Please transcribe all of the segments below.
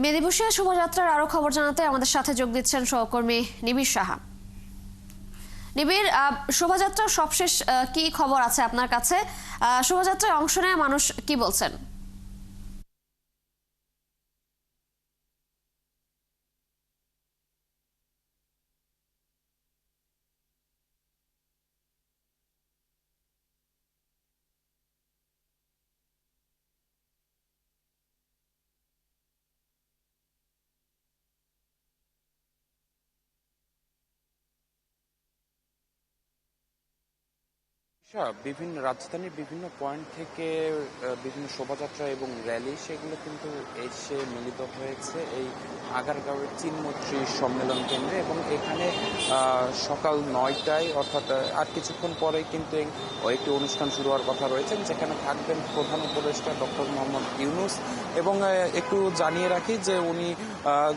মে দিবসে শোভাযাত্রার আরো খবর জানাতে আমাদের সাথে যোগ দিচ্ছেন সহকর্মী নিবিড় সাহা। নিবিড়, শোভাযাত্রার সবশেষ কি খবর আছে আপনার কাছে? শোভাযাত্রায় অংশ নেওয়া মানুষ কি বলছেন? বিভিন্ন রাজধানীর বিভিন্ন পয়েন্ট থেকে বিভিন্ন শোভাযাত্রা এবং র্যালি সেগুলো কিন্তু এসে মিলিত হয়েছে এই আগারগাঁওয়ের চিনমৈত্রী সম্মেলন কেন্দ্রে এবং এখানে সকাল 9টায় অর্থাৎ আর কিছুক্ষণ পরেই কিন্তু একটি অনুষ্ঠান শুরু হওয়ার কথা রয়েছে, যেখানে থাকবেন প্রধান উপদেষ্টা ডক্টর মোহাম্মদ ইউনূস। এবং একটু জানিয়ে রাখি যে উনি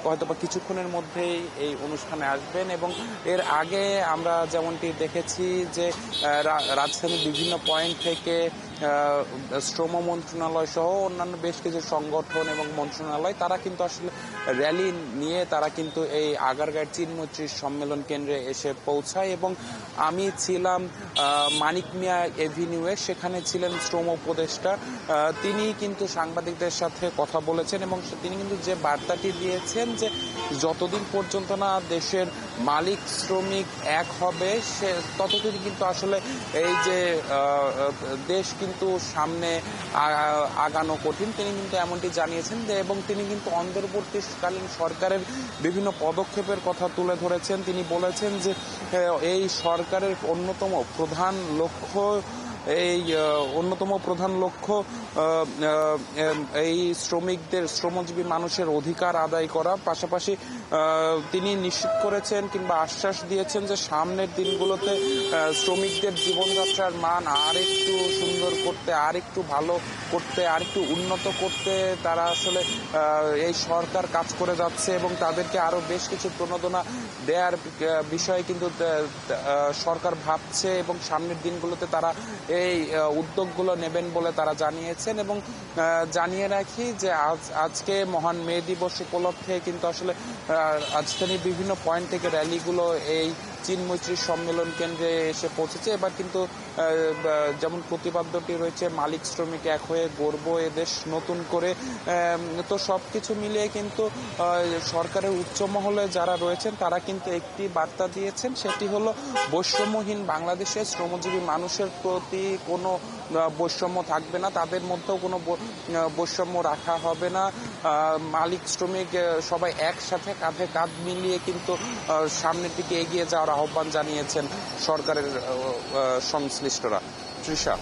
হয়তোবা কিছুক্ষণের মধ্যেই এই অনুষ্ঠানে আসবেন এবং এর আগে আমরা যেমনটি দেখেছি যে রাজধানীর বিভিন্ন পয়েন্ট থেকে শ্রম মন্ত্রণালয় সহ অন্যান্য বেশ কিছু সংগঠন এবং মন্ত্রণালয় তারা কিন্তু আসলে র্যালি নিয়ে তারা কিন্তু এই আগারগাঁওয়ের চিনমৈত্রী সম্মেলন কেন্দ্রে এসে পৌঁছায়। এবং আমি ছিলাম মানিক মিয়া এভিনিউয়ে, সেখানে ছিলেন শ্রম উপদেষ্টা। তিনি কিন্তু সাংবাদিকদের সাথে কথা বলেছেন এবং তিনি কিন্তু যে বার্তাটি দিয়েছেন যে যতদিন পর্যন্ত না দেশের মালিক শ্রমিক এক হবে সে ততদিন কিন্তু আসলে এই যে দেশ কিন্তু সামনে আগানো কঠিন, তিনি কিন্তু এমনটি জানিয়েছেন। এবং তিনি কিন্তু অন্তর্বর্তীকালীন সরকারের বিভিন্ন পদক্ষেপের কথা তুলে ধরেছেন। তিনি বলেছেন যে এই সরকারের অন্যতম প্রধান লক্ষ্য এই শ্রমজীবী মানুষের অধিকার আদায় করা। পাশাপাশি তিনি নিশ্চিত করেছেন কিংবা আশ্বাস দিয়েছেন যে সামনের দিনগুলোতে শ্রমিকদের জীবনযাত্রার মান আর একটু সুন্দর করতে, আর একটু ভালো করতে, আর একটু উন্নত করতে তারা আসলে এই সরকার কাজ করে যাচ্ছে এবং তাদেরকে আরো বেশ কিছু প্রণোদনা দেওয়ার বিষয়ে কিন্তু সরকার ভাবছে এবং সামনের দিনগুলোতে তারা এই উদ্যোগগুলো নেবেন বলে তারা জানিয়েছেন। এবং জানিয়ে রাখি যে আজকে মহান মে দিবস উপলক্ষে কিন্তু আসলে রাজধানীর বিভিন্ন পয়েন্ট থেকে র্যালিগুলো এই চিনমৈত্রী সম্মেলন কেন্দ্রে এসে পৌঁছেছে। এবার কিন্তু যেমন প্রতিপাদ্যটি রয়েছে মালিক শ্রমিক এক হয়ে গড়ব এদেশ নতুন করে, তো সবকিছু মিলিয়ে কিন্তু সরকারের উচ্চ মহলে যারা রয়েছেন তারা কিন্তু একটি বার্তা দিয়েছেন, সেটি হলো বৈষম্যহীন বাংলাদেশের শ্রমজীবী মানুষের প্রতি কোনো বৈষম্য থাকবে না, তাদের মধ্যেও কোনো বৈষম্য রাখা হবে না। মালিক শ্রমিক সবাই একসাথে কাঁধে কাঁধ মিলিয়ে কিন্তু সামনের দিকে এগিয়ে যাওয়ার আহ্বান জানিয়েছেন সরকারের সংশ্লিষ্টরা। তৃষা।